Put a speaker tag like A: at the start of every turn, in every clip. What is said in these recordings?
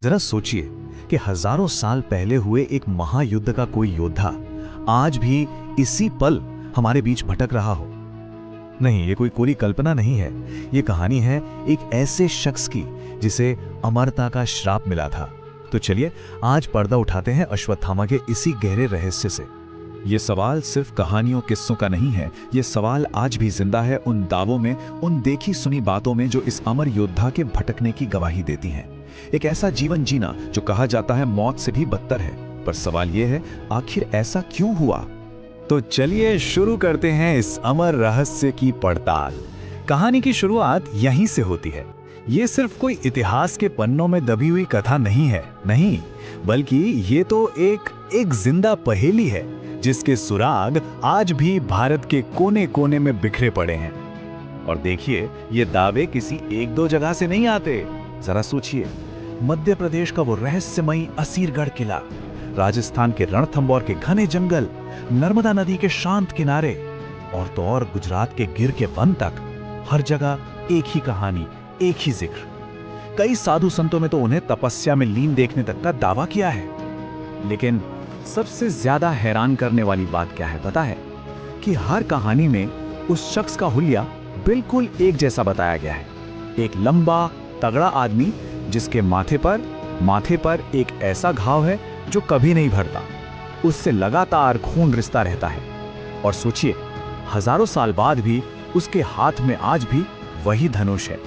A: जरा सोचिए कि हजारों साल पहले हुए एक महायुद्ध का कोई योद्धा आज भी इसी पल हमारे बीच भटक रहा हो। नहीं, ये कोई कोरी कल्पना नहीं है। ये कहानी है एक ऐसे शख्स की जिसे अमरता का श्राप मिला था। तो चलिए आज पर्दा उठाते हैं अश्वत्थामा के इसी गहरे रहस्य से।
B: ये सवाल सिर्फ कहानियों किस्सों का नहीं है। ये सवाल आज भी जिंदा है उन दावों में, उन देखी सुनी बातों में जो इस अमर योद्धा के भटकने की गवाही देती हैं। एक ऐसा जीवन जीना जो कहा जाता है मौत से भी बदतर है। पर सवाल ये है, आखिर ऐसा क्यों हुआ?
A: तो चलिए शुरू करते हैं इस अमर रहस्य की पड़ताल। कहानी की शुरुआत यहीं से होती है। ये सिर्फ कोई इतिहास के पन्नों में दबी हुई कथा नहीं है, नहीं, बल्कि ये तो एक जिंदा पहेली है जिसके सुराग आज भी भारत के कोने कोने में बिखरे पड़े हैं। और देखिए, ये दावे किसी एक दो जगह से नहीं आते। जरा सोचिए, मध्य प्रदेश का वो रहस्यमयी असीरगढ़ किला, राजस्थान के रणथंबोर के घने जंगल, नर्मदा नदी के शांत किनारे और तो और गुजरात के गिर के वन तक, हर जगह एक ही कहानी, एक ही जिक्र। कई साधु संतों में तो उन्हें तपस्या में लीन देखने तक का दावा किया है। लेकिन सबसे ज्यादा हैरान करने वाली बात क्या है पता है? कि हर कहानी में उस शख्स का हुलिया बिल्कुल एक जैसा बताया गया है। एक लंबा तगड़ा आदमी जिसके माथे पर एक ऐसा घाव है जो कभी नहीं भरता, उससे लगातार खून रिसता रहता है। और सोचिए, हजारों साल बाद भी उसके हाथ में आज भी वही धनुष है।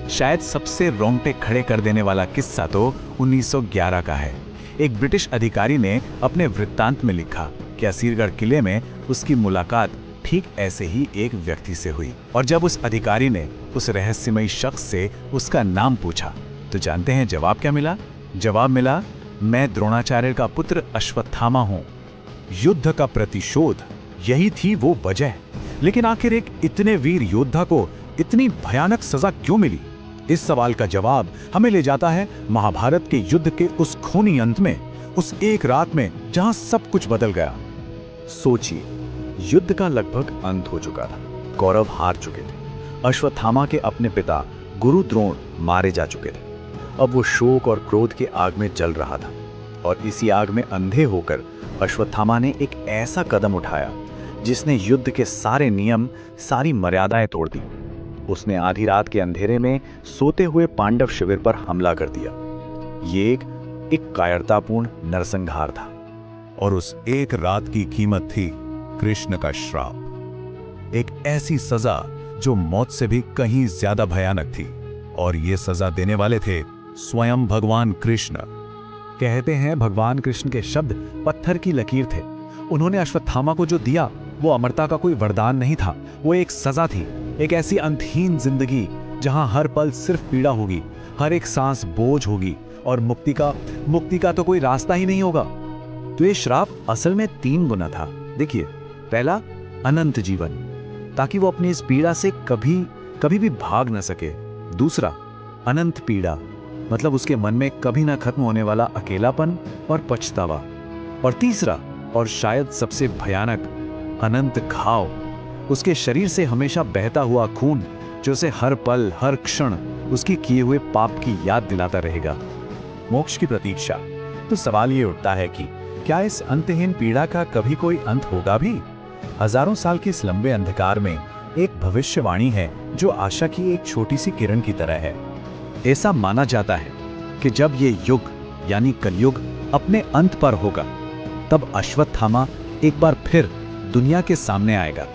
A: शायद सबसे रोंगटे खड़े कर देने वाला किस्सा तो 1911 का है। एक ब्रिटिश अधिकारी ने अपने वृत्तांत में लिखा कि असीरगढ़ किले में उसकी मुलाकात ठीक ऐसे ही एक व्यक्ति से हुई। और जब उस अधिकारी ने उस रहस्यमयी शख्स से उसका नाम पूछा तो जानते हैं जवाब क्या मिला? जवाब मिला, मैं द्रोणाचार्य का पुत्र अश्वत्थामा हूं। युद्ध का प्रतिशोध, यही थी वो वजह। लेकिन आखिर एक इतने वीर योद्धा को इतनी भयानक सजा क्यों मिली? इस सवाल का जवाब हमें ले जाता है महाभारत के युद्ध के उस खूनी अंत में, उस एक रात में जहां सब कुछ बदल गया। सोचिए, युद्ध का लगभग अंत हो चुका था। कौरव हार चुके थे। अश्वत्थामा के अपने पिता गुरु द्रोण मारे जा चुके थे। अब वो शोक और क्रोध के आग में जल रहा था। और इसी आग में अंधे होकर अश्वत्थामा ने एक ऐसा कदम उठाया जिसने युद्ध के सारे नियम, सारी मर्यादाएं तोड़ दी। उसने आधी रात के अंधेरे में सोते हुए पांडव शिविर पर हमला कर दिया। ये एक कायरतापूर्ण नरसंहार था।
B: और उस एक रात की कीमत थी कृष्ण का श्राप। एक ऐसी सजा जो मौत से भी कहीं ज्यादा भयानक थी। और ये सजा देने वाले थे स्वयं भगवान कृष्ण।
A: कहते हैं भगवान कृष्ण के शब्द पत्थर की लकीर थे। उन्होंने अश्वत्थामा को जो दिया वो अमरता का कोई वरदान नहीं था, वो एक सजा थी। एक ऐसी अंतहीन जिंदगी जहां हर पल सिर्फ पीड़ा होगी, हर एक सांस बोझ होगी और मुक्ति का तो कोई रास्ता ही नहीं होगा। तो ये श्राप असल में 3 गुना था। देखिए, पहला, अनंत जीवन, ताकि वो अपनी इस पीड़ा से कभी भी भाग न सके। दूसरा, अनंत पीड़ा, मतलब उसके मन में कभी ना खत्म होने वाला अकेलापन और पछतावा। और तीसरा, और शायद सबसे भयानक, अनंत घाव, उसके शरीर से हमेशा बहता हुआ खून जो उसे हर पल हर क्षण उसके किए हुए पाप की याद दिलाता रहेगा। मोक्ष की प्रतीक्षा। तो सवाल ये उठता है कि क्या इस अंतहीन पीड़ा का कभी कोई अंत होगा भी? हजारों साल के इस लंबे अंधकार में एक भविष्यवाणी है जो आशा की एक छोटी सी किरण की तरह है। ऐसा माना जाता है कि जब ये युग यानी कलयुग अपने अंत पर होगा, तब अश्वत्थामा एक बार फिर दुनिया के सामने आएगा।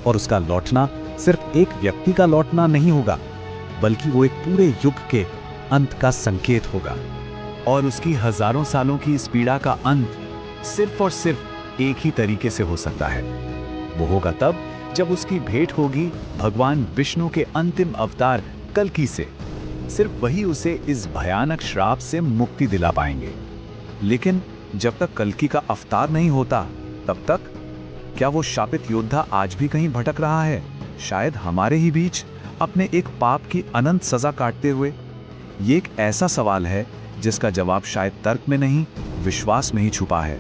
A: और उसका लौटना सिर्फ एक व्यक्ति का लौटना नहीं होगा, बल्कि वो एक पूरे युग के अंत का संकेत होगा। और उसकी हजारों सालों की इस पीड़ा का अंत सिर्फ और सिर्फ एक ही तरीके से हो सकता है। वो होगा तब जब उसकी भेंट होगी भगवान विष्णु के अंतिम अवतार कल्कि से। सिर्फ वही उसे इस भयानक श्राप से मुक्ति दिला पाएंगे। लेकिन जब तक कल्कि का अवतार नहीं होता, तब तक क्या वो शापित योद्धा आज भी कहीं भटक रहा है, शायद हमारे ही बीच, अपने एक पाप की अनंत सजा काटते हुए? ये एक ऐसा सवाल है जिसका जवाब शायद तर्क में नहीं, विश्वास में ही छुपा है।